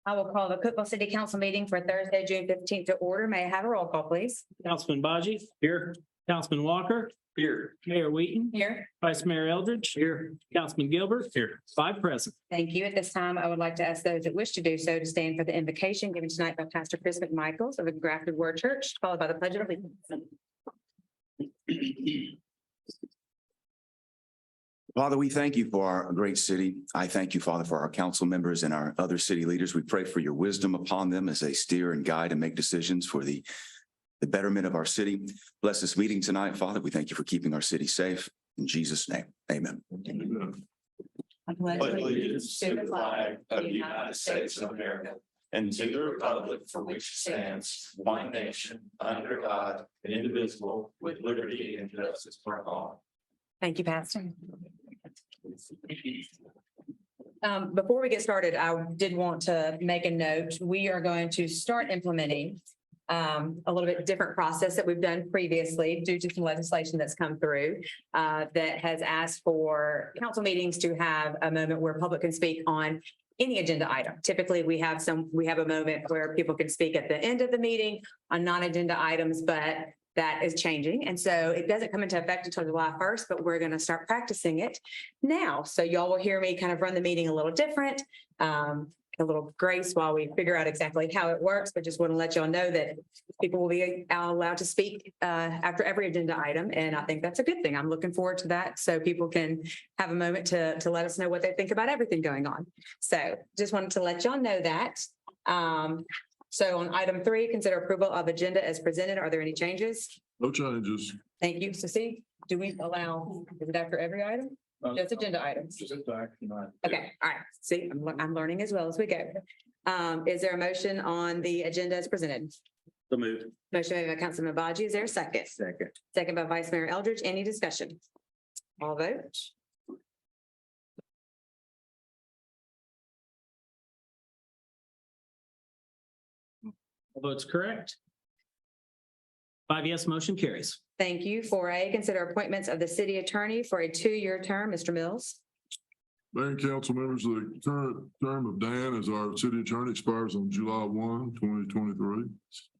I will call the Cookeville City Council meeting for Thursday, June 15th to order. May I have a roll call, please? Councilman Baji. Here. Councilman Walker. Here. Mayor Wheaton. Here. Vice Mayor Eldridge. Here. Councilman Gilbert. Here. 5 present. Thank you. At this time, I would like to ask those that wish to do so to stand for the invocation given tonight by Pastor Chris McMichaels of the Grafted Word Church, followed by the Pledge of Allegiance. Father, we thank you for our great city. I thank you, Father, for our council members and our other city leaders. We pray for your wisdom upon them as they steer and guide and make decisions for the betterment of our city. Bless this meeting tonight, Father. We thank you for keeping our city safe. In Jesus' name, amen. I pledge allegiance to the flag of the United States of America and to the republic for which it stands, one nation, under God, indivisible, with liberty and justice for all. Thank you, Pastor. Before we get started, I did want to make a note. We are going to start implementing a little bit different process that we've done previously due to some legislation that's come through that has asked for council meetings to have a moment where public can speak on any agenda item. Typically, we have a moment where people can speak at the end of the meeting on non-agenda items, but that is changing. And so it doesn't come into effect until July 1st, but we're going to start practicing it now. So y'all will hear me kind of run the meeting a little different, a little grace while we figure out exactly how it works, but just want to let y'all know that people will be allowed to speak after every agenda item. And I think that's a good thing. I'm looking forward to that. So people can have a moment to let us know what they think about everything going on. So just wanted to let y'all know that. So on item 3, consider approval of agenda as presented. Are there any changes? No changes. Thank you. So see, do we allow, is it after every item? Just agenda items. Just action item. Okay, all right. See, I'm learning as well as we go. Is there a motion on the agenda as presented? So moved. Motion made by Councilman Baji. Is there a second? Second. Second by Vice Mayor Eldridge. Any discussion? All vote. All votes correct. 5 yes, motion carries. Thank you. 4A, consider appointments of the city attorney for a 2-year term. Mr. Mills. Mayor and council members, the current term of Dan as our city attorney expires on July 1, 2023.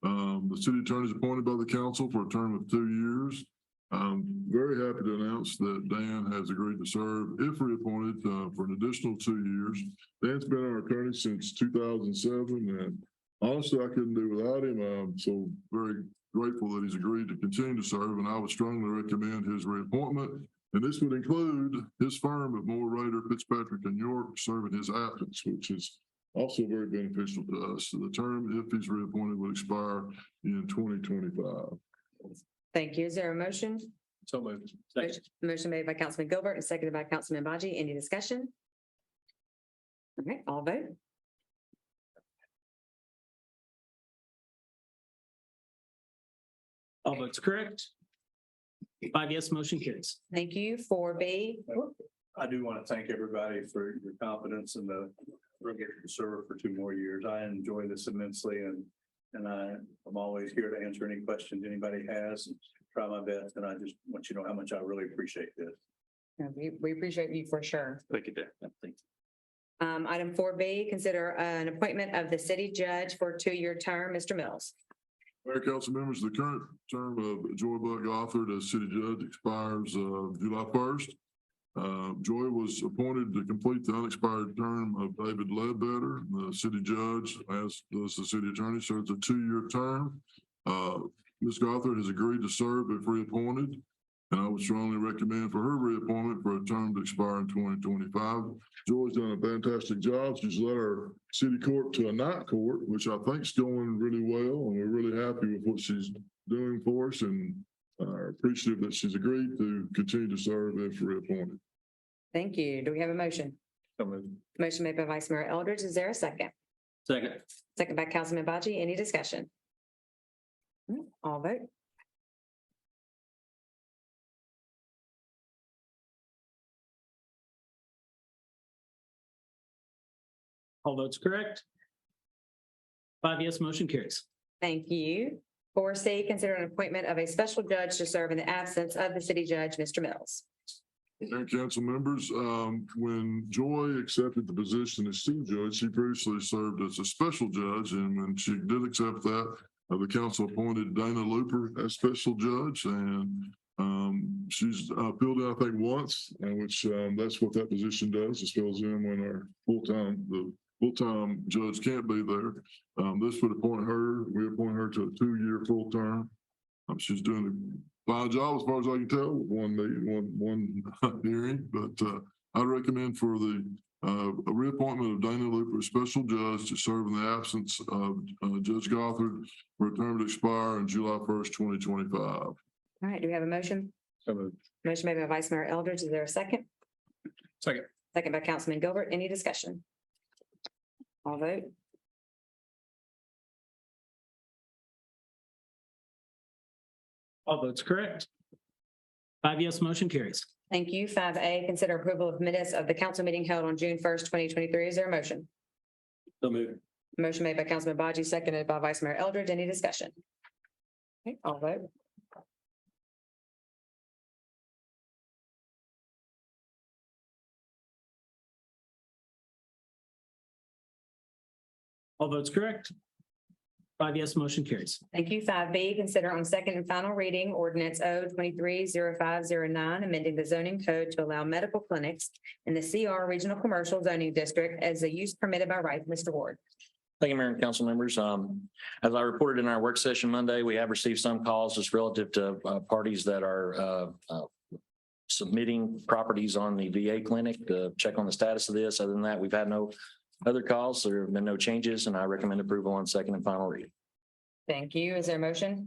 The city attorney is appointed by the council for a term of 2 years. I'm very happy to announce that Dan has agreed to serve, if reappointed, for an additional 2 years. Dan's been our attorney since 2007, and honestly, I couldn't do without him. I'm so very grateful that he's agreed to continue to serve, and I would strongly recommend his reappointment. And this would include his firm of Moore, Rader, Fitzpatrick, and York serve in his absence, which is also very beneficial to us. So the term, if he's reappointed, would expire in 2025. Thank you. Is there a motion? So moved. Motion made by Councilman Gilbert and seconded by Councilman Baji. Any discussion? All right, all vote. All votes correct. 5 yes, motion carries. Thank you. 4B. I do want to thank everybody for your confidence in the to serve for 2 more years. I enjoy this immensely, and I'm always here to answer any questions anybody has and try my best. And I just want you to know how much I really appreciate this. We appreciate you for sure. Thank you, Dan. Thank you. Item 4B, consider an appointment of the city judge for a 2-year term. Mr. Mills. Mayor, council members, the current term of Joy Buck Gothard as city judge expires July 1st. Joy was appointed to complete the unexpired term of David Ledbetter, the city judge, as does the city attorney. So it's a 2-year term. Ms. Gothard has agreed to serve if reappointed, and I would strongly recommend for her reappointment for a term to expire in 2025. Joy's done a fantastic job. She's led our city court to a night court, which I think is going really well, and we're really happy with what she's doing for us, and appreciative that she's agreed to continue to serve if reappointed. Thank you. Do we have a motion? Motion made by Vice Mayor Eldridge. Is there a second? Second. Second by Councilman Baji. Any discussion? All vote. All votes correct. 5 yes, motion carries. Thank you. 4C, consider an appointment of a special judge to serve in the absence of the city judge, Mr. Mills. And council members, when Joy accepted the position as chief judge, she previously served as a special judge. And when she did accept that, the council appointed Dana Looper as special judge. And she's filled in, I think, once, which that's what that position does. It fills in when our the full-time judge can't be there. This would appoint her. We appoint her to a 2-year full term. She's doing a fine job as far as I can tell with one hearing, but I recommend for the a reappointment of Dana Looper, special judge, to serve in the absence of Judge Gothard for a term to expire on July 1st, 2025. All right, do we have a motion? So moved. Motion made by Vice Mayor Eldridge. Is there a second? Second. Second by Councilman Gilbert. Any discussion? All vote. All votes correct. 5 yes, motion carries. Thank you. 5A, consider approval of minutes of the council meeting held on June 1st, 2023. Is there a motion? So moved. Motion made by Councilman Baji, seconded by Vice Mayor Eldridge. Any discussion? Okay, all vote. All votes correct. 5 yes, motion carries. Thank you. 5B, consider on second and final reading ordinance O-23-0509, amending the zoning code to allow medical clinics in the CR Regional Commercial Zoning District as a use permitted by right. Mr. Ward. Thank you, Mayor and council members. As I reported in our work session Monday, we have received some calls just relative to parties that are submitting properties on the VA clinic to check on the status of this. Other than that, we've had no other calls. There have been no changes, and I recommend approval on second and final reading. Thank you. Is there a motion?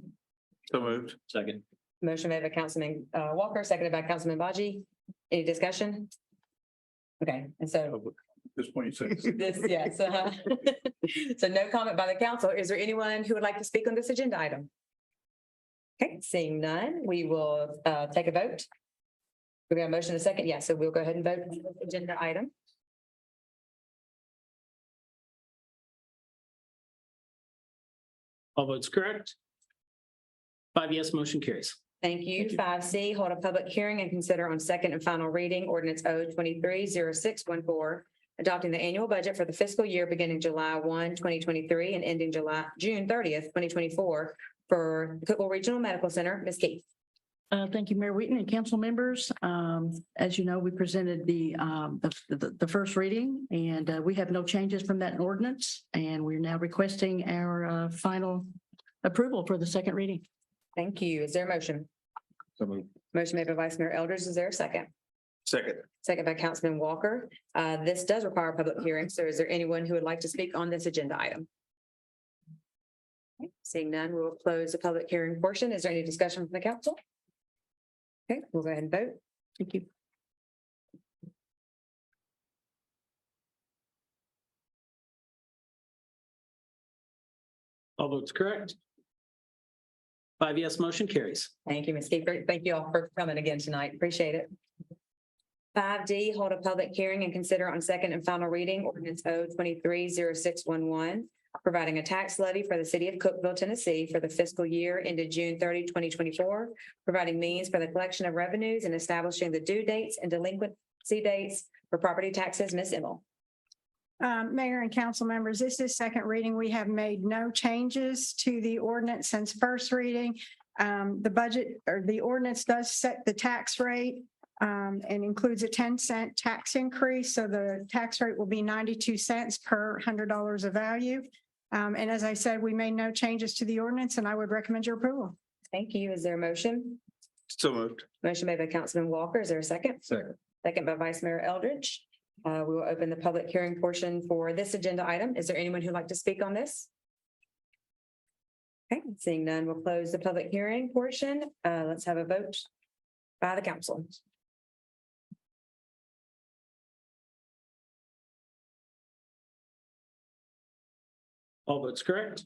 So moved. Second. Motion made by Councilman Walker, seconded by Councilman Baji. Any discussion? Okay, and so At this point, you said. this, yes. So no comment by the council. Is there anyone who would like to speak on this agenda item? Okay, seeing none, we will take a vote. We got a motion and a second. Yes, so we'll go ahead and vote on this agenda item. All votes correct. 5 yes, motion carries. Thank you. 5C, hold a public hearing and consider on second and final reading ordinance O-23-0614, adopting the annual budget for the fiscal year beginning July 1, 2023 and ending June 30th, 2024 for the Cookeville Regional Medical Center. Ms. Keith. Thank you, Mayor Wheaton and council members. As you know, we presented the first reading, and we have no changes from that ordinance, and we're now requesting our final approval for the second reading. Thank you. Is there a motion? So moved. Motion made by Vice Mayor Eldridge. Is there a second? Second. Second by Councilman Walker. This does require a public hearing. So is there anyone who would like to speak on this agenda item? Okay, seeing none, we will close the public hearing portion. Is there any discussion from the council? Okay, we'll go ahead and vote. Thank you. All votes correct. 5 yes, motion carries. Thank you, Ms. Keefer. Thank you all for coming again tonight. Appreciate it. 5D, hold a public hearing and consider on second and final reading ordinance O-23-0611, providing a tax levy for the city of Cookeville, Tennessee for the fiscal year ended June 30, 2024, providing means for the collection of revenues and establishing the due dates and delinquency dates for property taxes. Ms. Emmel. Mayor and council members, this is second reading. We have made no changes to the ordinance since first reading. The budget or the ordinance does set the tax rate and includes a 10-cent tax increase. So the tax rate will be 92 cents per $100 of value. And as I said, we made no changes to the ordinance, and I would recommend your approval. Thank you. Is there a motion? So moved. Motion made by Councilman Walker. Is there a second? Second. Second by Vice Mayor Eldridge. We will open the public hearing portion for this agenda item. Is there anyone who'd like to speak on this? Okay, seeing none, we'll close the public hearing portion. Let's have a vote by the council. All votes correct.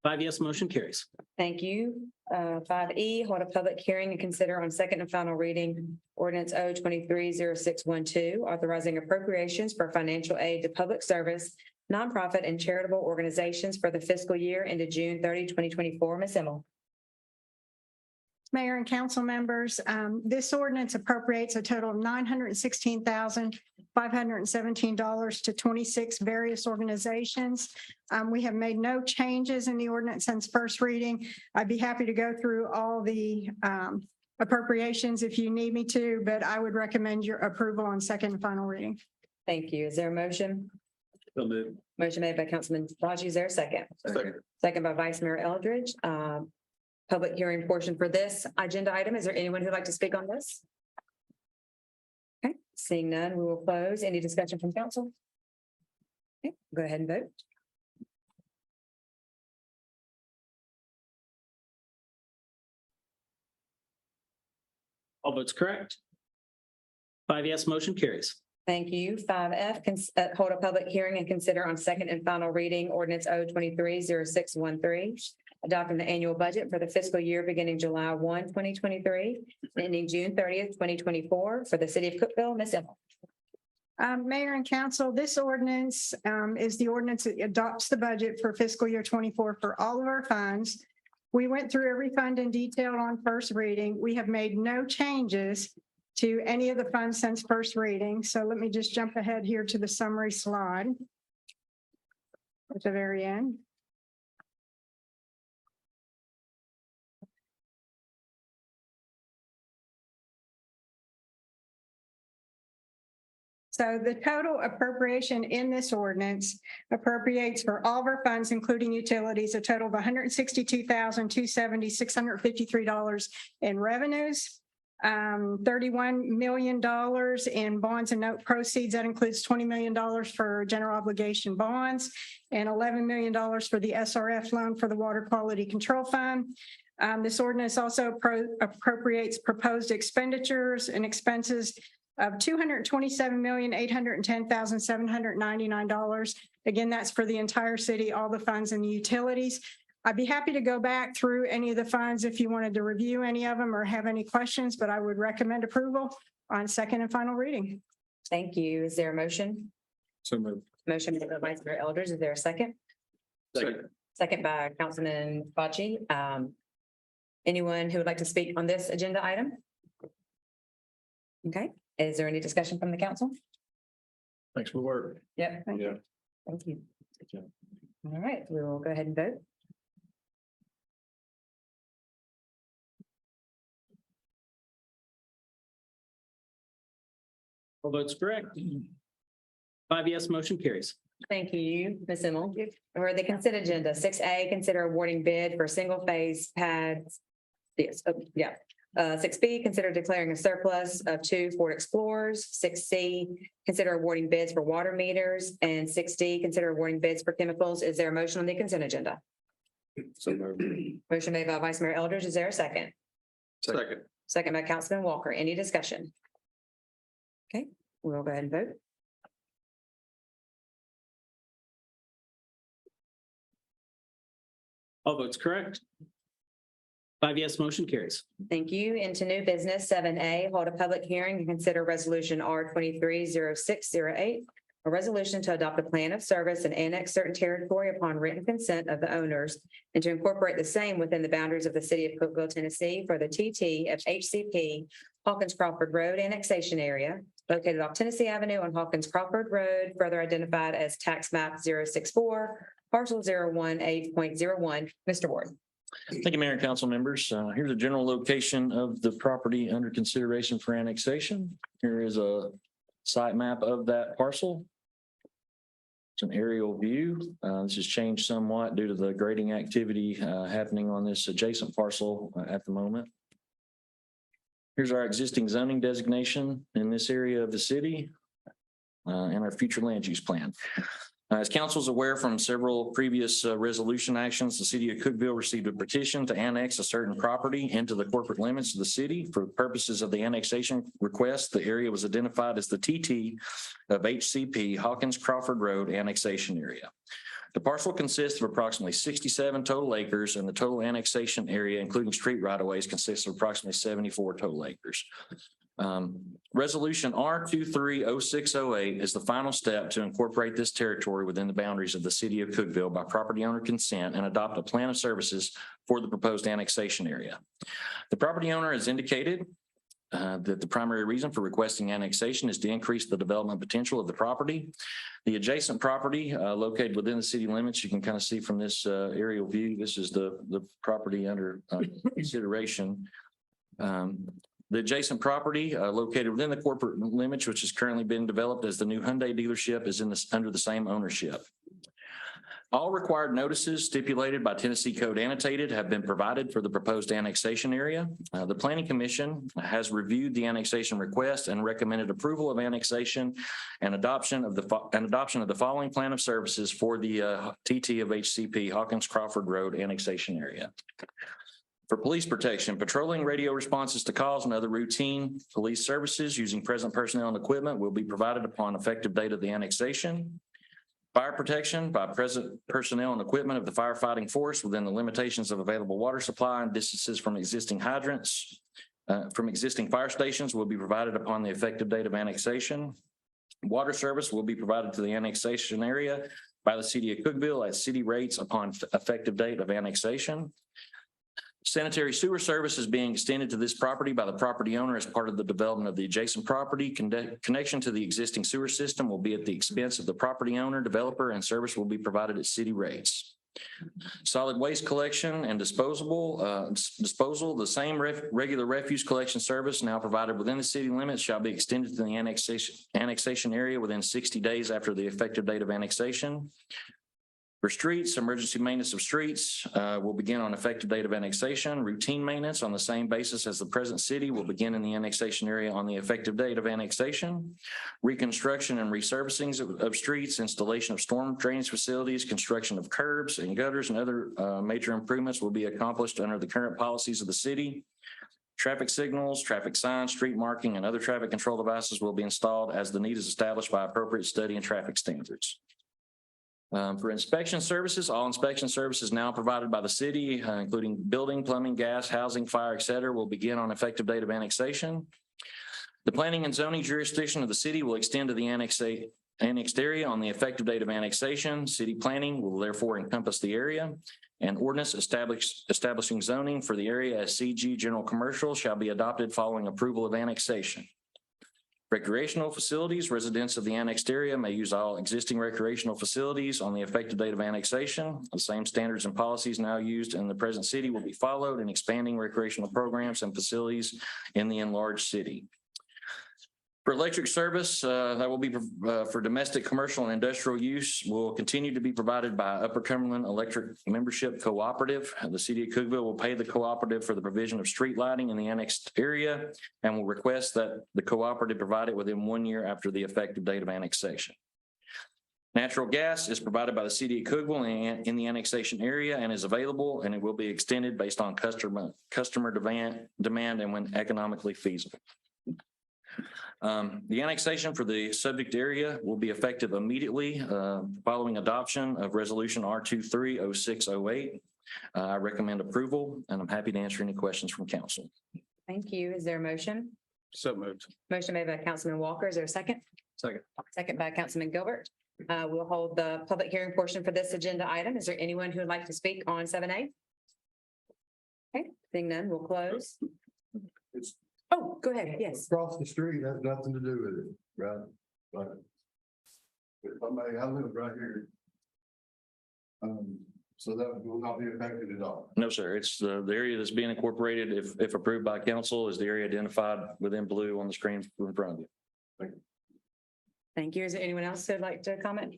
Five yes, motion carries. Thank you. 5E, hold a public hearing and consider on second and final reading ordinance O 230612, authorizing appropriations for financial aid to public service, nonprofit and charitable organizations for the fiscal year ended June 30, 2024. Ms. Emmel. Mayor and council members, this ordinance appropriates a total of $916,517 to 26 various organizations. We have made no changes in the ordinance since first reading. I'd be happy to go through all the appropriations if you need me to, but I would recommend your approval on second and final reading. Thank you. Is there a motion? Motion made by Councilman Raji. Is there a second? Second by Vice Mayor Eldridge. Public hearing portion for this agenda item. Is there anyone who'd like to speak on this? Okay, seeing none, we will close. Any discussion from council? Okay, go ahead and vote. All votes correct. Five yes, motion carries. Thank you. 5F, hold a public hearing and consider on second and final reading ordinance O 230613, adopting the annual budget for the fiscal year beginning July 1, 2023, ending June 30th, 2024 for the city of Cookeville. Ms. Emmel. Mayor and council, this ordinance is the ordinance that adopts the budget for fiscal year 24 for all of our funds. We went through every fund in detail on first reading. We have made no changes to any of the funds since first reading. So let me just jump ahead here to the summary slide at the very end. So the total appropriation in this ordinance appropriates for all of our funds, including utilities, a total of $162,270,653 in revenues, $31 million in bonds and note proceeds. That includes $20 million for general obligation bonds and $11 million for the SRF loan for the Water Quality Control Fund. This ordinance also appropriates proposed expenditures and expenses of $227,810,799. Again, that's for the entire city, all the funds and the utilities. I'd be happy to go back through any of the funds if you wanted to review any of them or have any questions, but I would recommend approval on second and final reading. Thank you. Is there a motion? So moved. Motion made by Vice Mayor Eldridge. Is there a second? Second by Councilman Bachi. Anyone who would like to speak on this agenda item? Okay. Is there any discussion from the council? Thanks for the work. Yep. Thank you. Thank you. All right, we will go ahead and vote. All votes correct. Five yes, motion carries. Thank you, Ms. Emmel. For the consent agenda, 6A, consider awarding bid for single phase pads. Yes, 6B, consider declaring a surplus of 2 Ford Explorers. 6C, consider awarding bids for water meters. And 6D, consider awarding bids for chemicals. Is there a motion on the consent agenda? Motion made by Vice Mayor Eldridge. Is there a second? Second. Second by Councilman Walker. Any discussion? Okay, we'll go ahead and vote. All votes correct. Five yes, motion carries. Thank you. Into new business, 7A, hold a public hearing and consider resolution R 230608, a resolution to adopt a plan of service and annex certain territory upon written consent of the owners and to incorporate the same within the boundaries of the city of Cookeville, Tennessee for the TT of HCP Hawkins Crawford Road annexation area located off Tennessee Avenue on Hawkins Crawford Road, further identified as tax map 064, parcel 018.01. Mr. Ward. Thank you, Mayor and council members. Here's a general location of the property under consideration for annexation. Here is a site map of that parcel. It's an aerial view. This has changed somewhat due to the grading activity happening on this adjacent parcel at the moment. Here's our existing zoning designation in this area of the city and our future land use plan. As council is aware from several previous resolution actions, the city of Cookeville received a petition to annex a certain property into the corporate limits of the city. For purposes of the annexation request, the area was identified as the TT of HCP Hawkins Crawford Road annexation area. The parcel consists of approximately 67 total acres, and the total annexation area, including street right-of-ways, consists of approximately 74 total acres. Resolution R230608 is the final step to incorporate this territory within the boundaries of the city of Cookeville by property owner consent and adopt a plan of services for the proposed annexation area. The property owner has indicated that the primary reason for requesting annexation is to increase the development potential of the property. The adjacent property located within the city limits, you can kind of see from this aerial view, this is the property under consideration. The adjacent property located within the corporate limits, which is currently being developed as the new Hyundai dealership, is under the same ownership. All required notices stipulated by Tennessee Code Annotated have been provided for the proposed annexation area. The Planning Commission has reviewed the annexation request and recommended approval of annexation and adoption of the following plan of services for the TT of HCP Hawkins Crawford Road annexation area. For police protection, patrolling, radio responses to calls, and other routine police services using present personnel and equipment will be provided upon effective date of the annexation. Fire protection by present personnel and equipment of the firefighting force within the limitations of available water supply and distances from existing hydrants, from existing fire stations will be provided upon the effective date of annexation. Water service will be provided to the annexation area by the city of Cookeville at city rates upon effective date of annexation. Sanitary sewer service is being extended to this property by the property owner as part of the development of the adjacent property. Connection to the existing sewer system will be at the expense of the property owner, developer, and service will be provided at city rates. Solid waste collection and disposal, the same regular refuse collection service now provided within the city limits shall be extended to the annexation area within 60 days after the effective date of annexation. For streets, emergency maintenance of streets will begin on effective date of annexation. Routine maintenance on the same basis as the present city will begin in the annexation area on the effective date of annexation. Reconstruction and resurfacing of streets, installation of storm drainage facilities, construction of curbs and gutters and other major improvements will be accomplished under the current policies of the city. Traffic signals, traffic signs, street marking, and other traffic control devices will be installed as the need is established by appropriate study and traffic standards. For inspection services, all inspection services now provided by the city, including building, plumbing, gas, housing, fire, et cetera, will begin on effective date of annexation. The planning and zoning jurisdiction of the city will extend to the annexed area on the effective date of annexation. City planning will therefore encompass the area. An ordinance establishing zoning for the area as CG General Commercial shall be adopted following approval of annexation. Recreational facilities, residents of the annexed area may use all existing recreational facilities on the effective date of annexation. The same standards and policies now used in the present city will be followed in expanding recreational programs and facilities in the enlarged city. For electric service, that will be for domestic, commercial, and industrial use will continue to be provided by Upper Cumberland Electric Membership Cooperative. The city of Cookeville will pay the cooperative for the provision of street lighting in the annexed area and will request that the cooperative provide it within 1 year after the effective date of annexation. Natural gas is provided by the city of Cookeville in the annexation area and is available, and it will be extended based on customer demand and when economically feasible. The annexation for the subject area will be effective immediately following adoption of resolution R230608. I recommend approval, and I'm happy to answer any questions from council. Thank you. Is there a motion? So moved. Motion made by Councilman Walker. Is there a second? Second. Second by Councilman Gilbert. We'll hold the public hearing portion for this agenda item. Is there anyone who would like to speak on 7A? Okay, seeing none, we'll close. Oh, go ahead. Yes. Across the street has nothing to do with it, right? But I live right here. So that will not be affected at all. No, sir. It's the area that's being incorporated, if approved by council, is the area identified within blue on the screen in front of you. Thank you. Is there anyone else who'd like to comment?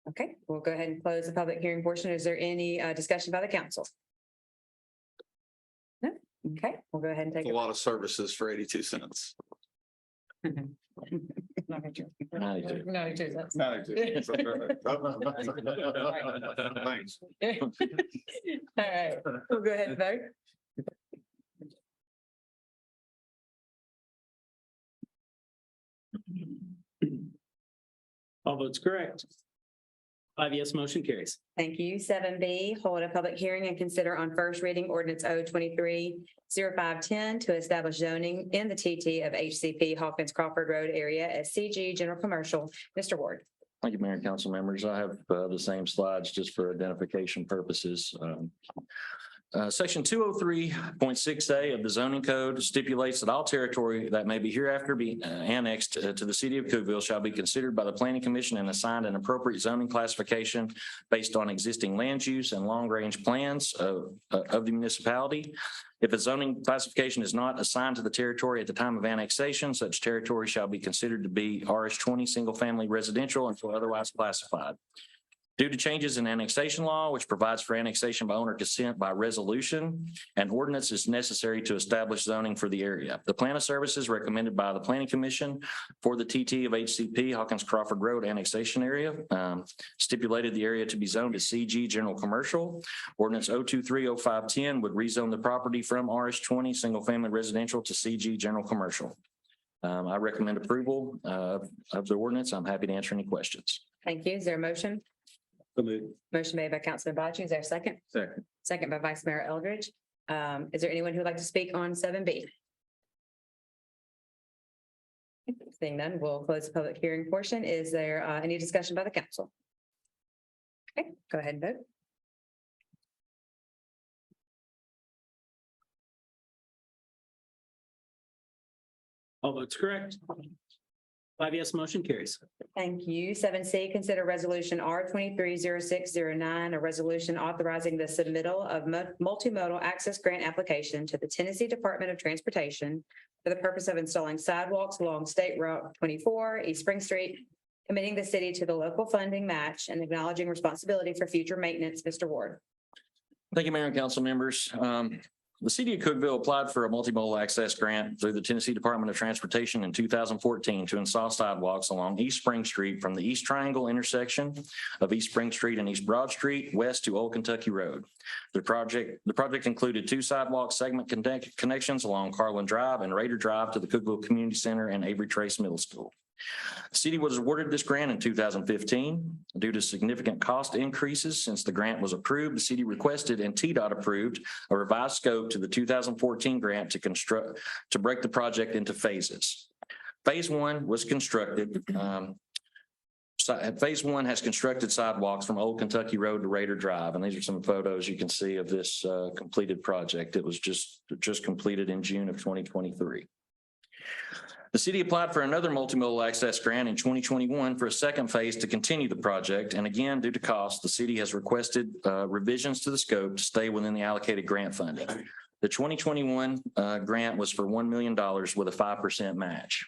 Okay, we'll go ahead and close the public hearing portion. Is there any discussion by the council? No? Okay, we'll go ahead and take A lot of services for 82 cents. That's. Thanks. All right, we'll go ahead and vote. All votes correct. Five yes, motion carries. Thank you. 7B, hold a public hearing and consider on first reading ordinance O 23-0510 to establish zoning in the TT of HCP Hawkins Crawford Road area as CG General Commercial. Mr. Ward. Thank you, Mayor and council members. I have the same slides just for identification purposes. Section 203.6A of the zoning code stipulates that all territory that may be hereafter be annexed to the city of Cookeville shall be considered by the planning commission and assigned an appropriate zoning classification based on existing land use and long-range plans of the municipality. If a zoning classification is not assigned to the territory at the time of annexation, such territory shall be considered to be RS20 single-family residential until otherwise classified. Due to changes in annexation law, which provides for annexation by owner consent by resolution, an ordinance is necessary to establish zoning for the area. The plan of services recommended by the Planning Commission for the TT of HCP Hawkins Crawford Road annexation area stipulated the area to be zoned as CG General Commercial. Ordinance 0230510 would rezone the property from RS20 single family residential to CG General Commercial. I recommend approval of the ordinance. I'm happy to answer any questions. Thank you. Is there a motion? Motion made by Councilman Bajee. Is there a second? Second. Second by Vice Mayor Eldridge. Is there anyone who would like to speak on 7B? Seeing none, we'll close the public hearing portion. Is there any discussion by the council? Okay, go ahead and vote. All votes correct. Five yes, motion carries. Thank you. 7C, consider resolution R 230609, a resolution authorizing the submittal of multimodal access grant application to the Tennessee Department of Transportation for the purpose of installing sidewalks along State Route 24, East Spring Street, committing the city to the local funding match and acknowledging responsibility for future maintenance. Mr. Ward. Thank you, Mayor and council members. The city of Cookeville applied for a multimodal access grant through the Tennessee Department of Transportation in 2014 to install sidewalks along East Spring Street from the East Triangle intersection of East Spring Street and East Broad Street west to Old Kentucky Road. The project included two sidewalk segment connections along Carlin Drive and Raider Drive to the Cookeville Community Center and Avery Trace Middle School. The city was awarded this grant in 2015. Due to significant cost increases since the grant was approved, the city requested and TDOT approved a revised scope to the 2014 grant to break the project into phases. Phase one was constructed. Phase one has constructed sidewalks from Old Kentucky Road to Raider Drive, and these are some photos you can see of this completed project. It was just completed in June of 2023. The city applied for another multimodal access grant in 2021 for a second phase to continue the project. And again, due to cost, the city has requested revisions to the scope to stay within the allocated grant funding. The 2021 grant was for $1 million with a 5% match.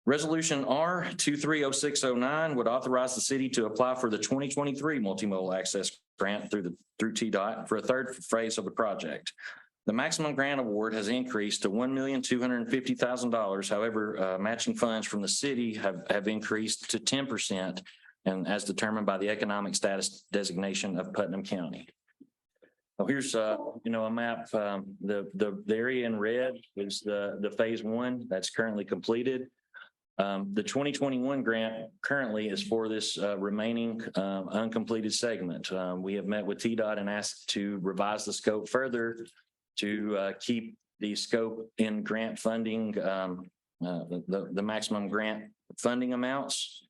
Resolution R 230609 would authorize the city to apply for the 2023 multimodal access grant through TDOT for a third phase of the project. The maximum grant award has increased to $1,250,000. However, matching funds from the city have increased to 10% and as determined by the economic status designation of Putnam County. Well, here's a map. The area in red is the phase one that's currently completed. The 2021 grant currently is for this remaining uncompleted segment. We have met with TDOT and asked to revise the scope further to keep the scope in grant funding, the maximum grant funding amounts.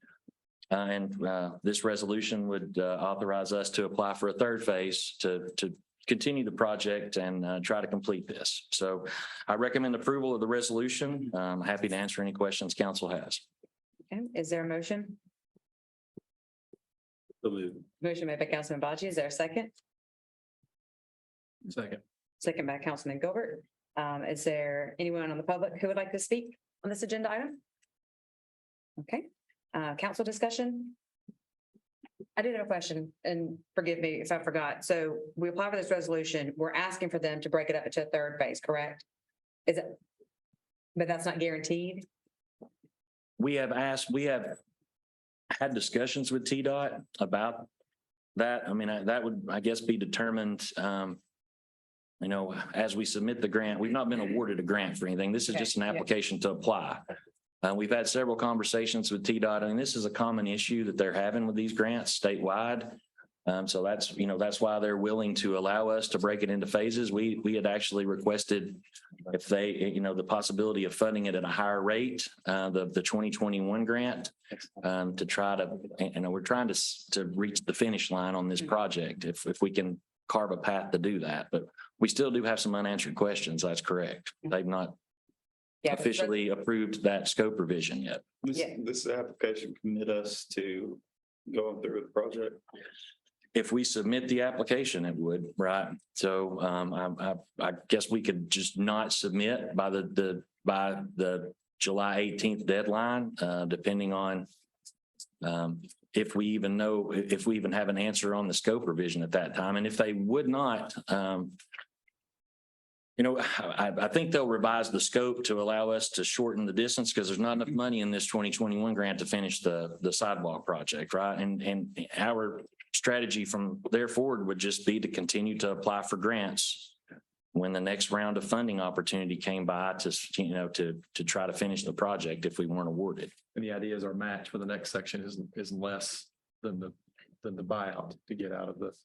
And this resolution would authorize us to apply for a third phase to continue the project and try to complete this. So I recommend approval of the resolution. I'm happy to answer any questions council has. Okay, is there a motion? Motion made by Councilman Bajee. Is there a second? Second. Second by Councilman Gilbert. Is there anyone on the public who would like to speak on this agenda item? Okay, council discussion. I did have a question and forgive me if I forgot. So we apply for this resolution. We're asking for them to break it up into a third phase, correct? Is it? But that's not guaranteed. We have had discussions with TDOT about that. I mean, that would, I guess, be determined, as we submit the grant. We've not been awarded a grant for anything. This is just an application to apply. We've had several conversations with TDOT, and this is a common issue that they're having with these grants statewide. So that's, that's why they're willing to allow us to break it into phases. We had actually requested if they, the possibility of funding it at a higher rate, the 2021 grant, to try to, we're trying to reach the finish line on this project if we can carve a path to do that. But we still do have some unanswered questions. That's correct. They've not Yeah, officially approved that scope revision yet. This application commit us to going through with the project. If we submit the application, it would, right? So I guess we could just not submit by the July 18th deadline, depending on if we even have an answer on the scope revision at that time. And if they would not, I think they'll revise the scope to allow us to shorten the distance because there's not enough money in this 2021 grant to finish the sidewalk project, right? And our strategy from there forward would just be to continue to apply for grants when the next round of funding opportunity came by to try to finish the project if we weren't awarded. And the idea is our match for the next section is less than the buyout to get out of this.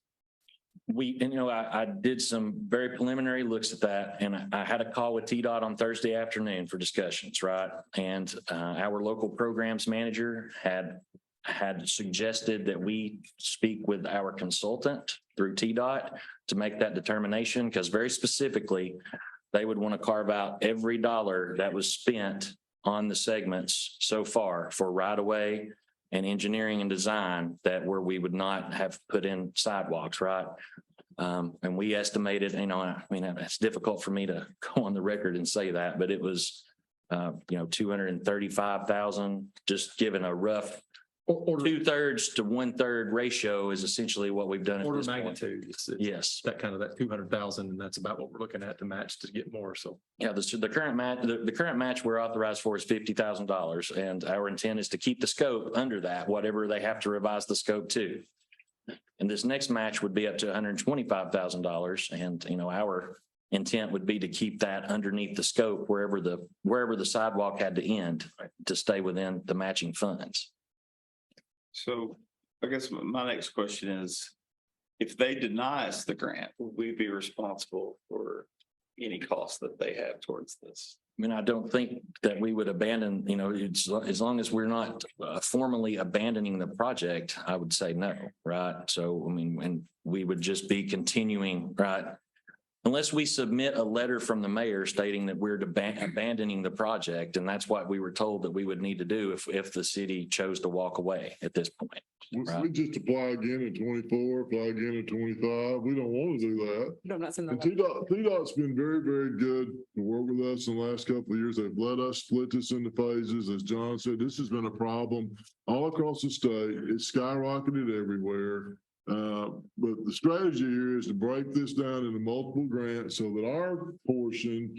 I did some very preliminary looks at that, and I had a call with TDOT on Thursday afternoon for discussions, right? And our local programs manager had suggested that we speak with our consultant through TDOT to make that determination, because very specifically, they would want to carve out every dollar that was spent on the segments so far for right-of-way and engineering and design where we would not have put in sidewalks, right? And we estimated, it's difficult for me to go on the record and say that, but it was, 235,000, just given a rough 2/3 to 1/3 ratio is essentially what we've done. Order of magnitude. It's Yes. that 200,000, and that's about what we're looking at to match to get more. So Yeah, the current match we're authorized for is $50,000, and our intent is to keep the scope under that, whatever they have to revise the scope to. And this next match would be up to $125,000, and our intent would be to keep that underneath the scope wherever the sidewalk had to end to stay within the matching funds. So I guess my next question is, if they deny us the grant, would we be responsible for any costs that they have towards this? I don't think that we would abandon, as long as we're not formally abandoning the project, I would say no, right? So, and we would just be continuing, right? Unless we submit a letter from the mayor stating that we're abandoning the project, and that's what we were told that we would need to do if the city chose to walk away at this point. We just apply again in 24, apply again in 25. We don't want to do that. No, not And TDOT's been very, very good to work with us in the last couple of years. They've let us split this into phases. As John said, this has been a problem all across the state. It's skyrocketed everywhere. But the strategy here is to break this down into multiple grants so that our portion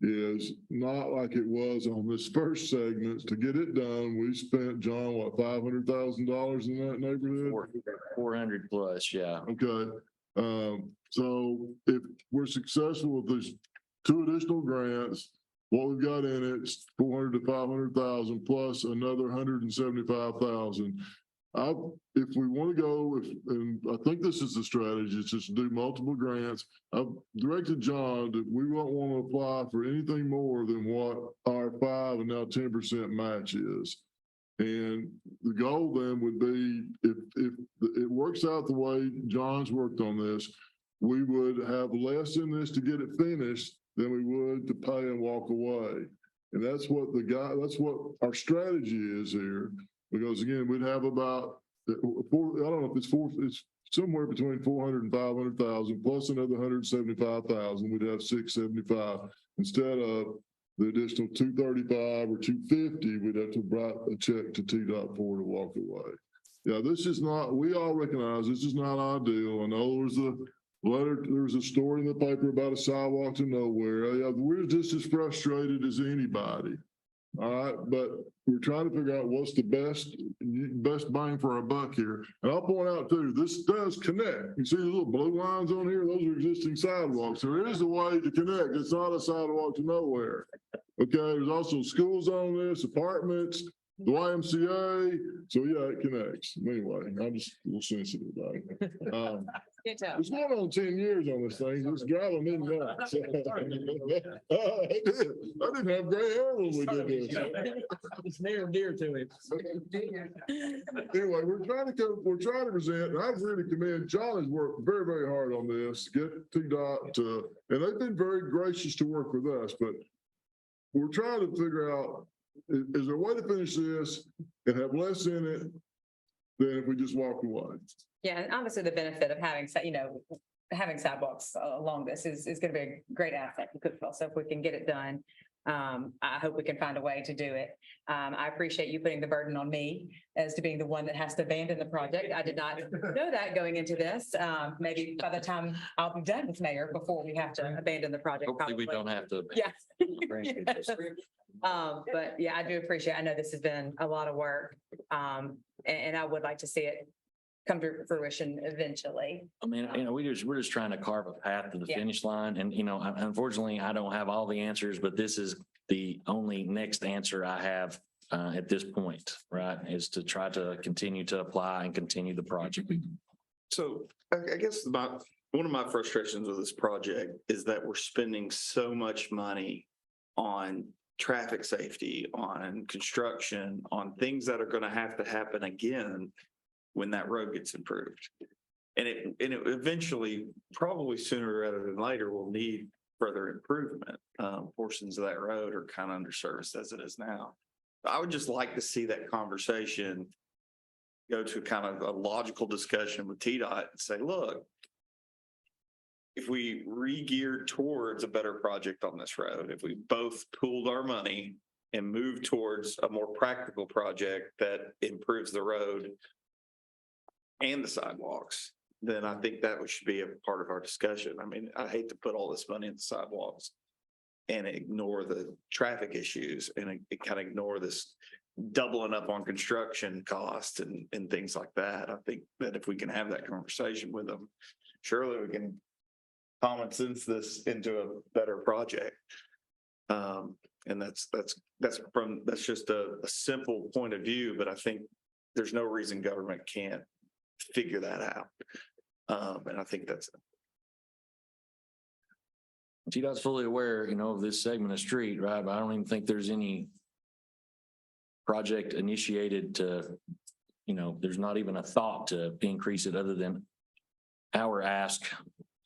is not like it was on this first segment. To get it done, we spent, John, what, $500,000 in that neighborhood? 400 plus, yeah. Okay. So if we're successful with these two additional grants, what we've got in it's 400 to 500,000 plus another 175,000. If we want to go, and I think this is the strategy, it's just to do multiple grants. I've directed John that we won't want to apply for anything more than what our 5 and now 10% match is. And the goal then would be, if it works out the way John's worked on this, we would have less in this to get it finished than we would to pay and walk away. And that's what our strategy is here. Because again, we'd have about I don't know if it's somewhere between 400 and 500,000 plus another 175,000. We'd have 675 instead of the additional 235 or 250. We'd have to write a check to TDOT for to walk away. Yeah, this is not. We all recognize this is not ideal. I know there was a letter. There was a story in the paper about a sidewalk to nowhere. Yeah, we're just as frustrated as anybody. All right, but we're trying to figure out what's the best bang for our buck here. And I'll point out too, this does connect. You see the little blue lines on here? Those are existing sidewalks. There is a way to connect. It's not a sidewalk to nowhere. Okay, there's also schools on this, apartments, the YMCA. So yeah, it connects. Anyway, I'm just a little sensitive about it. It's going on 10 years on this thing. It's driving me nuts. I didn't have gray hair when we did this. It's near and dear to him. Anyway, we're trying to present, and I really commend John has worked very, very hard on this, get TDOT to, and they've been very gracious to work with us, but we're trying to figure out, is there a way to finish this and have less in it than if we just walk away? Yeah, and obviously the benefit of having, having sidewalks along this is going to be a great asset for Cookeville. So if we can get it done, I hope we can find a way to do it. I appreciate you putting the burden on me as to being the one that has to abandon the project. I did not know that going into this. Maybe by the time I'll be done as mayor before we have to abandon the project. Hopefully we probably. don't have to. Yes. But yeah, I do appreciate, I know this has been a lot of work. And I would like to see it come to fruition eventually. I mean, we're just trying to carve a path to the Yeah. finish line. And, unfortunately, I don't have all the answers, but this is the only next answer I have at this point, right? Is to try to continue to apply and continue the project. So I guess one of my frustrations with this project is that we're spending so much money on traffic safety, on construction, on things that are going to happen again when that road gets improved. And it eventually, probably sooner rather than later, will need further improvement. Portions of that road are kind of underserviced as it is now. I would just like to see that conversation go to kind of a logical discussion with TDOT and say, look, if we re-geared towards a better project on this road, if we both pooled our money and moved towards a more practical project that improves the road and the sidewalks, then I think that should be a part of our discussion. I mean, I hate to put all this money into sidewalks and ignore the traffic issues and kind of ignore this doubling up on construction costs and things like that. I think that if we can have that conversation with them, surely we can common sense this into a better project. And that's just a simple point of view, but I think there's no reason government can't figure that out. And I think that's TDOT's fully aware, of this segment of street, right? But I don't even think there's any project initiated to, there's not even a thought to increase it other than our ask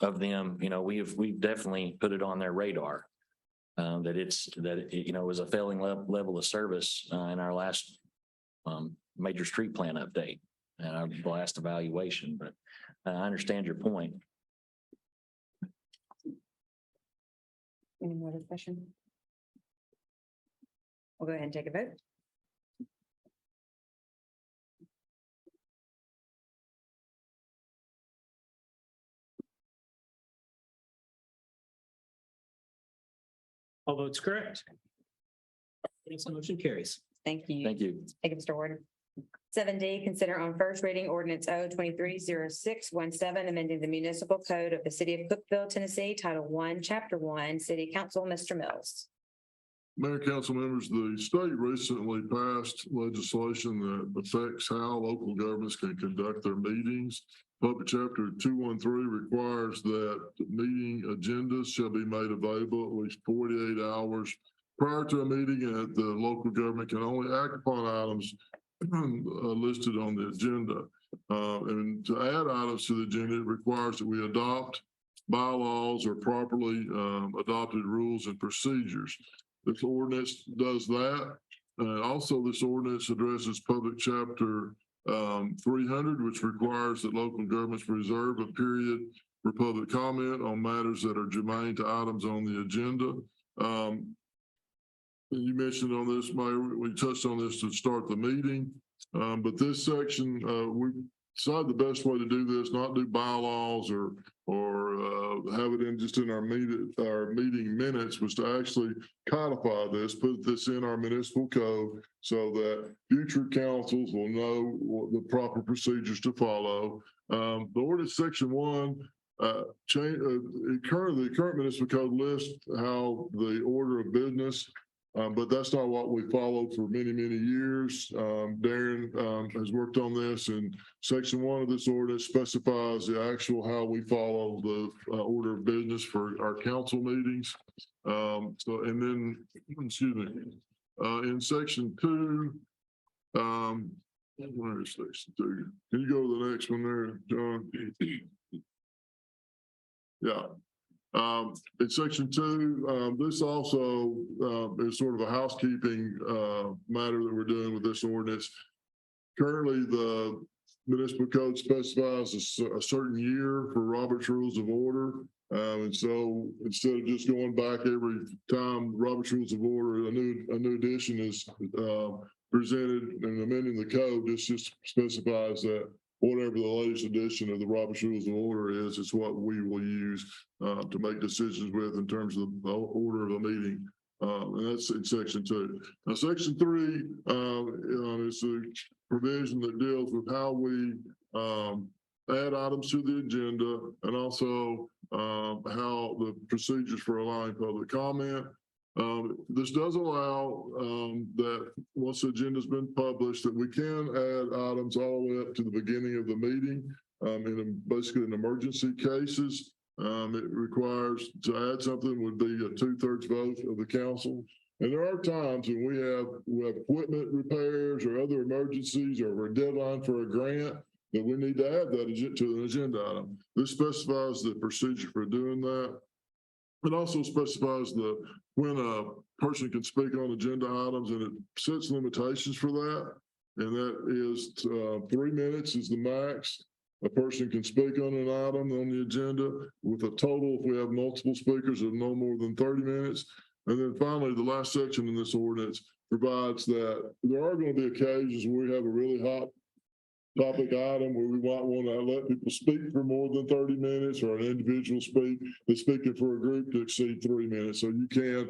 of them. We've definitely put it on their radar. That it was a failing level of service in our last major street plan update and our last evaluation, but I understand your point. Any more discussion? We'll go ahead and take a vote. All votes correct. Yes, motion carries. Thank you. Thank you. Thank you, Mr. Ward. 7D, consider on first reading ordinance 0230617, amending the municipal code of the city of Cookeville, Tennessee, Title I, Chapter 1, City Council, Mr. Mills. Mayor, council members, the state recently passed legislation that affects how local governments can conduct their meetings. Public Chapter 213 requires that meeting agendas shall be made available at least 48 hours prior to a meeting, and the local government can only act upon items listed on the agenda. And to add items to the agenda, it requires that we adopt bylaws or properly adopted rules and procedures. This ordinance does that. Also, this ordinance addresses Public Chapter 300, which requires that local governments reserve a period for public comment on matters that are germane to items on the agenda. You mentioned on this, Mayor, we touched on this to start the meeting, but this section, we decided the best way to do this, not do bylaws or have it in just in our meeting minutes, was to actually codify this, put this in our municipal code so that future councils will know what the proper procedures to follow. The ordinance section 1 the current municipal code lists how the order of business But that's not what we followed for many, many years. Darren has worked on this, and section 1 of this ordinance specifies the actual how we follow the order of business for our council meetings. So, and then, excuse me, in section 2, where is section 2? Can you go to the next one there, John? Yeah. In section 2, this also is sort of a housekeeping matter that we're doing with this ordinance. Currently, the municipal code specifies a certain year for Robert's Rules of Order. And so instead of just going back every time Robert's Rules of Order, a new edition is presented and amending the code, this just specifies that whatever the latest edition of the Robert's Rules of Order is what we will use to make decisions with in terms of the order of the meeting. And that's in section 2. Now, section 3 is a provision that deals with how we add items to the agenda and also how the procedures for allowing public comment. This does allow that once the agenda's been published, that we can add items all the way up to the beginning of the meeting. Basically in emergency cases, it requires to add something would be a 2/3 vote of the council. And there are times when we have equipment repairs or other emergencies or a deadline for a grant that we need to add that to an agenda item. This specifies the procedure for doing that. It also specifies when a person can speak on agenda items, and it sets limitations for that. And that is 3 minutes is the max. A person can speak on an item on the agenda with a total, if we have multiple speakers, of no more than 30 minutes. And then finally, the last section in this ordinance provides that there are going to be occasions where we have a really hot topic item where we might want to let people speak for more than 30 minutes or an individual that's speaking for a group to exceed 3 minutes. So you can,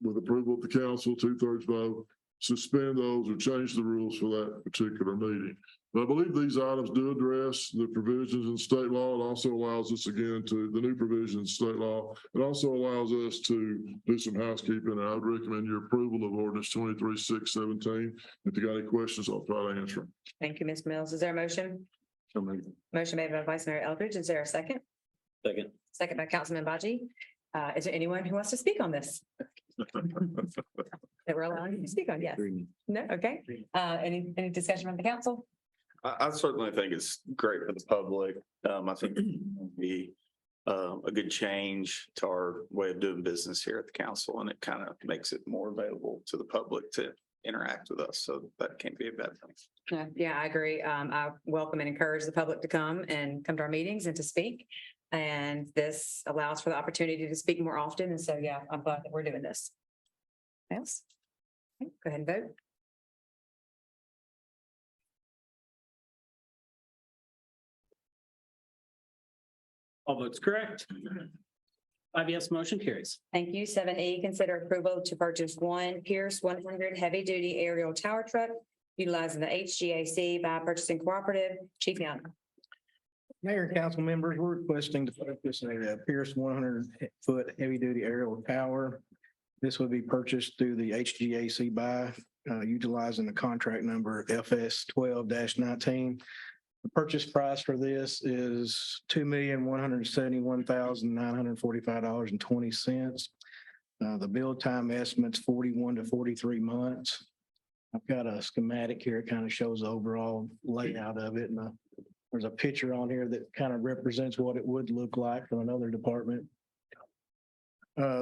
with approval of the council, 2/3 vote, suspend those or change the rules for that particular meeting. But I believe these items do address the provisions in state law. It also allows us again to the new provisions in state law. It also allows us to do some housekeeping. And I would recommend your approval of ordinance 23-617. If you got any questions, I'll try to answer them. Thank you, Ms. Mills. Is there a motion? Motion made by Vice Mayor Eldridge. Is there a second? Second. Second by Councilman Baji. Is there anyone who wants to speak on this? That we're allowing you to speak on? Yes. No? Okay. Any discussion from the council? I certainly think it's great for the public. I think it will be a good change to our way of doing business here at the council, and it kind of makes it more available to the public to interact with us. So that can't be a bad thing. Yeah, I agree. I welcome and encourage the public to come to our meetings and to speak. And this allows for the opportunity to speak more often. And so, yeah, I'm glad that we're doing this. Else? Okay, go ahead and vote. All votes correct. 5 yes, motion carries. Thank you. 7E, consider approval to purchase one Pierce 100 heavy-duty aerial tower truck utilizing the HGAC by purchasing cooperative. Chief Young. Mayor and council members, we're requesting to purchase a Pierce 100-foot heavy-duty aerial tower. This would be purchased through the HGAC by utilizing the contract number FS 12-19. The purchase price for this is $2,171,945.20. The build time estimate's 41 to 43 months. I've got a schematic here. It kind of shows the overall layout of it. And there's a picture on here that kind of represents what it would look like from another department.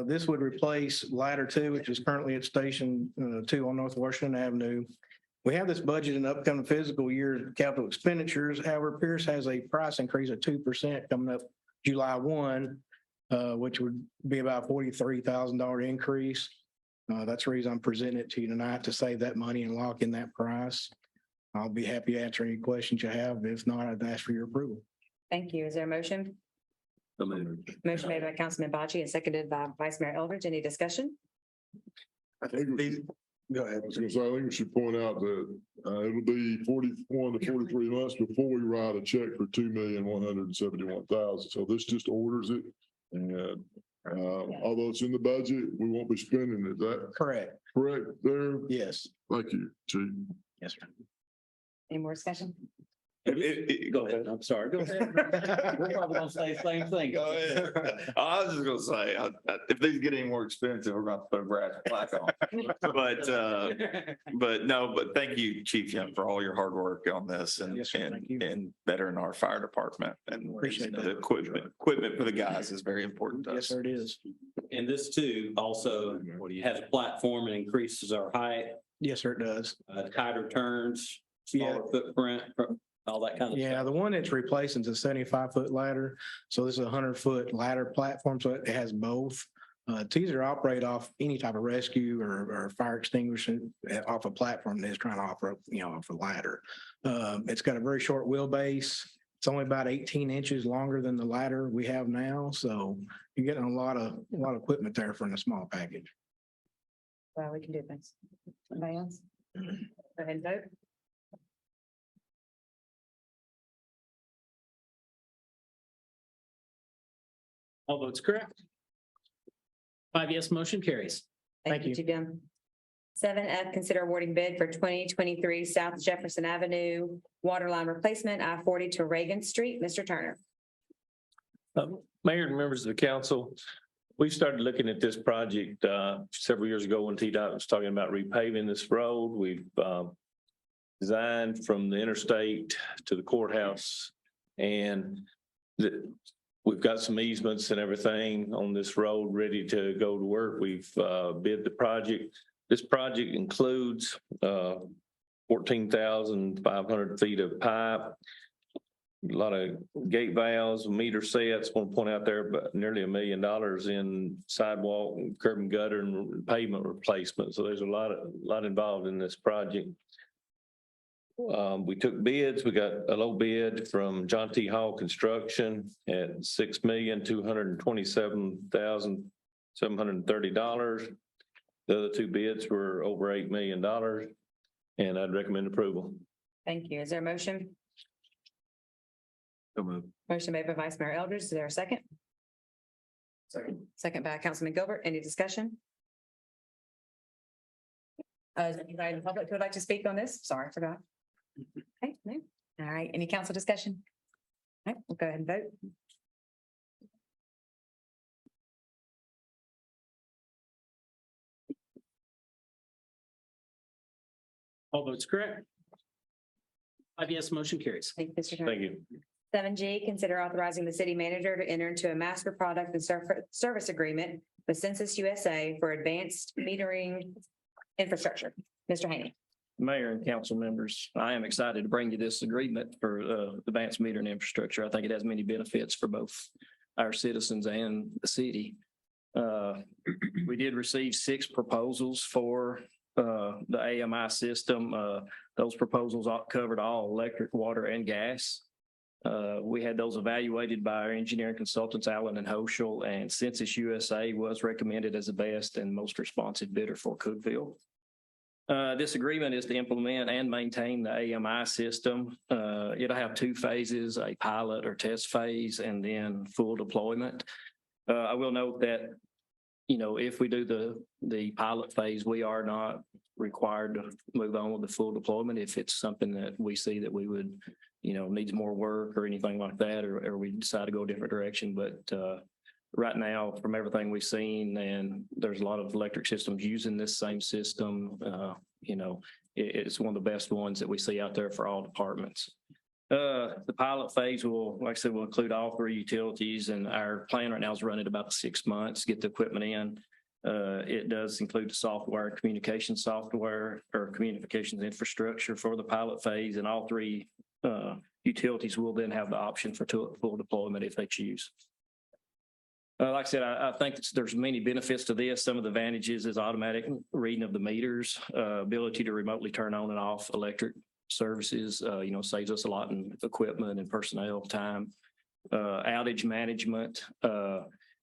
This would replace Ladder 2, which is currently at Station 2 on North Washington Avenue. We have this budget in upcoming fiscal year capital expenditures. However, Pierce has a price increase of 2% coming up July 1, which would be about $43,000 increase. That's the reason I'm presenting it to you tonight, to save that money and lock in that price. I'll be happy to answer any questions you have. If not, I'd ask for your approval. Thank you. Is there a motion? Motion made by Councilman Baji and seconded by Vice Mayor Eldridge. Any discussion? I think Go ahead. I was gonna say, I think we should point out that it'll be 41 to 43 months before we write a check for $2,171,000. So this just orders it. And Although it's in the budget, we won't be spending it. Is that Correct. correct there? Yes. Thank you, Chief. Yes, sir. Any more discussion? Go ahead. I'm sorry. Go ahead. We're probably gonna say the same thing. Go ahead. I was just gonna say, if these get any more expensive, we're gonna put a brass plaque on. But thank you, Chief Young, for all your hard work on this and, Yes, sir. Thank you. and bettering our fire department and Appreciate that. the equipment for the guys is very important to Yes, us. sir, it is. And this too also has a platform and increases our height, Yes, sir, it does. tighter turns, Yeah. smaller footprint, all that kind of Yeah, stuff. the one it's replacing is a 75-foot ladder. So this is a 100-foot ladder platform, so it has both. It's easier to operate off any type of rescue or fire extinguisher off a platform than it's trying to offer, off a ladder. It's got a very short wheelbase. It's only about 18 inches longer than the ladder we have now. So you're getting a lot of equipment there for a small package. Well, we can do this. Anybody else? Go ahead and vote. All votes correct. 5 yes, motion carries. Thank you. Chief Young. 7F, consider awarding bid for 2023 South Jefferson Avenue water line replacement, I-40 to Reagan Street. Mr. Turner. Mayor and members of the council, we started looking at this project several years ago when TDOT was talking about repaving this road. We've designed from the interstate to the courthouse, and we've got some easements and everything on this road ready to go to work. We've bid the project. This project includes 14,500 feet of pipe, a lot of gate valves, meter sets. Want to point out there, but nearly $1 million in sidewalk, curb and gutter, and pavement replacement. So there's a lot involved in this project. We took bids. We got a low bid from John T. Hall Construction at $6,227,730. The other two bids were over $8 million, and I'd recommend approval. Thank you. Is there a motion? Motion made by Vice Mayor Eldridge. Is there a second? Second by Councilman Gilbert. Any discussion? Is anybody in the public who would like to speak on this? Sorry, I forgot. Okay, no. All right. Any council discussion? All right, we'll go ahead and vote. All votes correct. 5 yes, motion carries. Thank you, Mr. Turner. Thank you. 7G, consider authorizing the city manager to enter into a master product and service agreement with Census USA for advanced metering infrastructure. Mr. Haney. Mayor and council members, I am excited to bring you this agreement for advanced metering infrastructure. I think it has many benefits for both our citizens and the city. We did receive 6 proposals for the AMI system. Those proposals covered all electric, water, and gas. We had those evaluated by our engineering consultants, Allen and Hoschel, and Census USA was recommended as the best and most responsive bidder for Cookeville. This agreement is to implement and maintain the AMI system. It'll have 2 phases, a pilot or test phase, and then full deployment. I will note that, if we do the pilot phase, we are not required to move on with the full deployment if it's something that we see that we would, needs more work or anything like that, or we decide to go a different direction. But right now, from everything we've seen, and there's a lot of electric systems using this same system, it's one of the best ones that we see out there for all departments. The pilot phase will, like I said, will include all 3 utilities, and our plan right now is running about 6 months to get the equipment in. It does include the software, communication software, or communications infrastructure for the pilot phase, and all 3 utilities will then have the option for full deployment if they choose. Like I said, I think there's many benefits to this. Some of the advantages is automatic reading of the meters, ability to remotely turn on and off electric services, saves us a lot in equipment and personnel time. Outage management,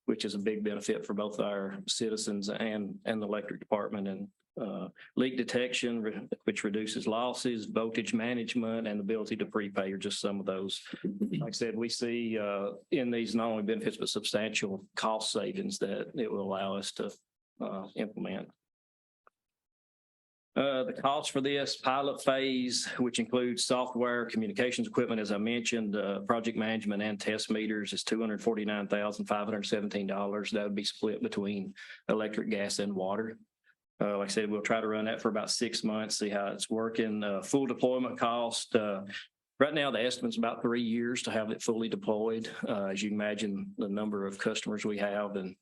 which is a big benefit for both our citizens and the electric department. And leak detection, which reduces losses, voltage management, and ability to prepay are just some of those. Like I said, we see in these not only benefits, but substantial cost savings that it will allow us to implement. The cost for this pilot phase, which includes software, communications equipment, as I mentioned, project management and test meters, is $249,517. That would be split between electric, gas, and water. Like I said, we'll try to run that for about 6 months, see how it's working. Full deployment cost. Right now, the estimate's about 3 years to have it fully deployed. As you can imagine, the number of customers we have and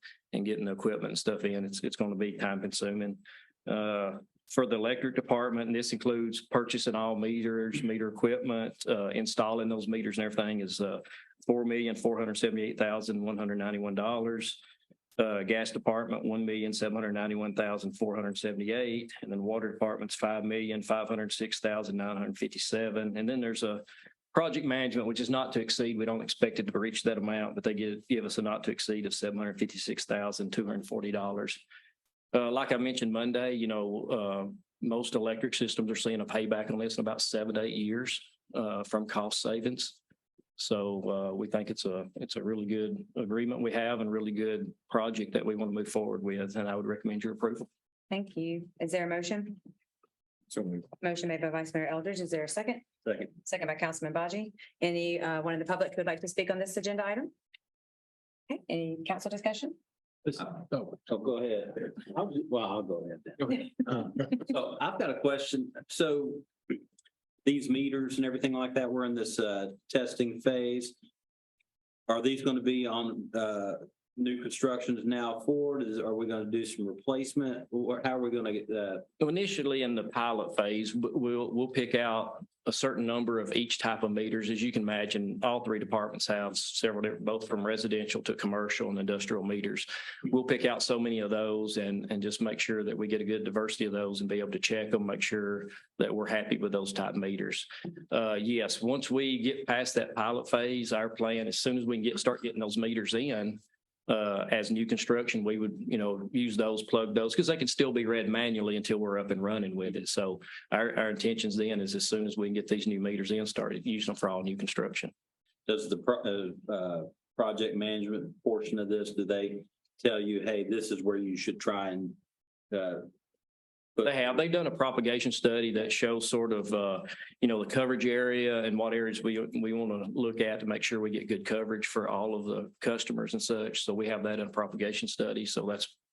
getting the equipment and stuff in, it's going to be time consuming. For the electric department, and this includes purchasing all meters, meter equipment, installing those meters and everything, is $4,478,191. Gas department, $1,791,478, and then water department's $5,506,957. And then there's a project management, which is not to exceed. We don't expect it to reach that amount, but they give us a not to exceed of $756,240. Like I mentioned Monday, most electric systems are seeing a payback on this in about 7 to 8 years from cost savings. So we think it's a really good agreement we have and really good project that we want to move forward with, and I would recommend your approval. Thank you. Is there a motion? Motion made by Vice Mayor Eldridge. Is there a second? Second. Second by Councilman Baji. Any one in the public who would like to speak on this agenda item? Okay, any council discussion? Go ahead. I'll go ahead then. So I've got a question. So these meters and everything like that, we're in this testing phase. Are these going to be on new constructions now forward? Are we going to do some replacement? Or how are we going to get that? So initially in the pilot phase, we'll pick out a certain number of each type of meters. As you can imagine, all three departments have several different, both from residential to commercial and industrial meters. We'll pick out so many of those and just make sure that we get a good diversity of those and be able to check them, make sure that we're happy with those type meters. Yes, once we get past that pilot phase, our plan, as soon as we can start getting those meters in, as new construction, we would, use those, plug those, because they can still be read manually until we're up and running with it. So our intentions then is as soon as we can get these new meters in, started using them for all new construction. Does the project management portion of this, do they tell you, hey, this is where you should try and They've done a propagation study that shows sort of, the coverage area and what areas we want to look at to make sure we get good coverage for all of the customers and such. So we have that in a propagation study. So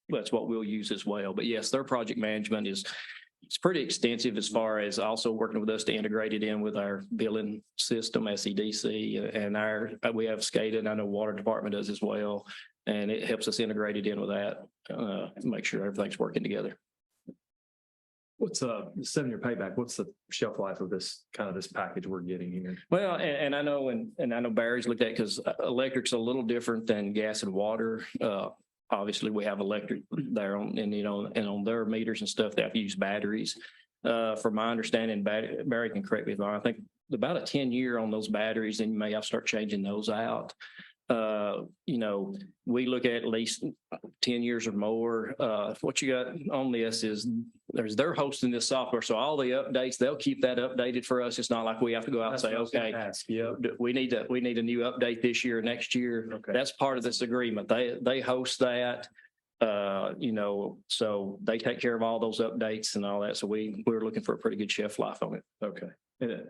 that's what we'll use as well. But yes, their project management it's pretty extensive as far as also working with us to integrate it in with our billing system, SEDC, and we have SCADA, and I know water department does as well. And it helps us integrate it in with that, make sure everything's working together. What's the 7-year payback? What's the shelf life of this package we're getting here? Well, and I know, and I know Barry's looked at, because electric's a little different than gas and water. Obviously we have electric there and on their meters and stuff, they have to use batteries. From my understanding, Barry can correct me if I'm wrong, I think about a 10-year on those batteries, and you may have to start changing those out. We look at least 10 years or more. What you got on this is they're hosting this software. So all the updates, they'll keep that updated for us. It's not like we have to go out and say, okay, we need a new update this year, next year. Okay. That's part of this agreement. They host that, so they take care of all those updates and all that. So we're looking for a pretty good shelf life on it. Okay. And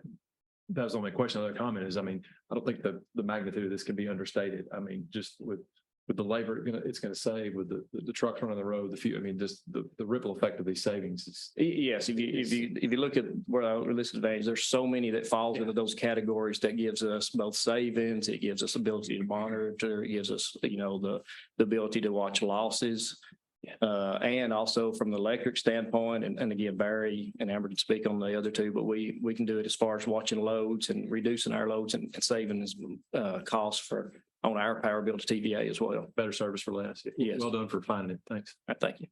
that was only a question. Another comment is, I don't think the magnitude of this can be understated. Just with the labor it's going to save, with the trucks running the road, just the ripple effect of these savings is. Yes, if you look at where I listed advantage, there's so many that falls into those categories that gives us both savings. It gives us ability to monitor. It gives us the ability to watch losses. And also from the electric standpoint, and again, Barry and Amber can speak on the other two, but we can do it as far as watching loads and reducing our loads and saving costs on our power bill to TVA as well. Better service for less. Yes. Well done for finding it. Thanks. Thank you.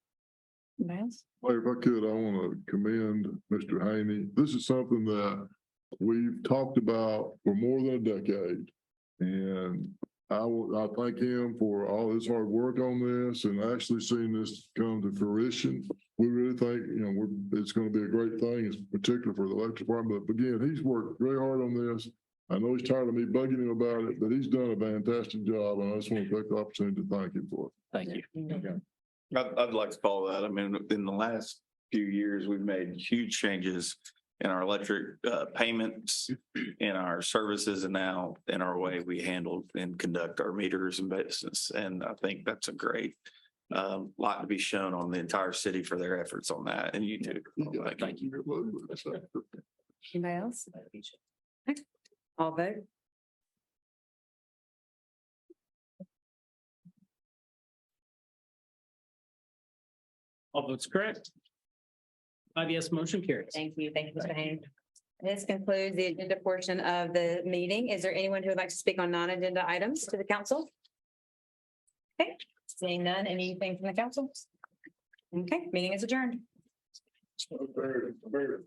Miles? Well, if I could, I want to commend Mr. Haney. This is something that we've talked about for more than a decade. And I thank him for all his hard work on this and actually seeing this come to fruition. We really think, it's going to be a great thing, in particular for the electric department. But again, he's worked very hard on this. I know he's tired of me bugging him about it, but he's done a fantastic job, and I just want to take the opportunity to thank him for it. Thank you. I'd like to call that. I mean, in the last few years, we've made huge changes in our electric payments, in our services, and now in our way we handle and conduct our meters and business. And I think that's a great lot to be shown on the entire city for their efforts on that. And you too. Thank you. Anybody else? Okay. All vote. All votes correct. 5 yes, motion carries. Thank you. Thank you, Mr. Haynes. This concludes the agenda portion of the meeting. Is there anyone who would like to speak on non-agenda items to the council? Okay, seeing none, anything from the council? Okay, meeting is adjourned. Very, very,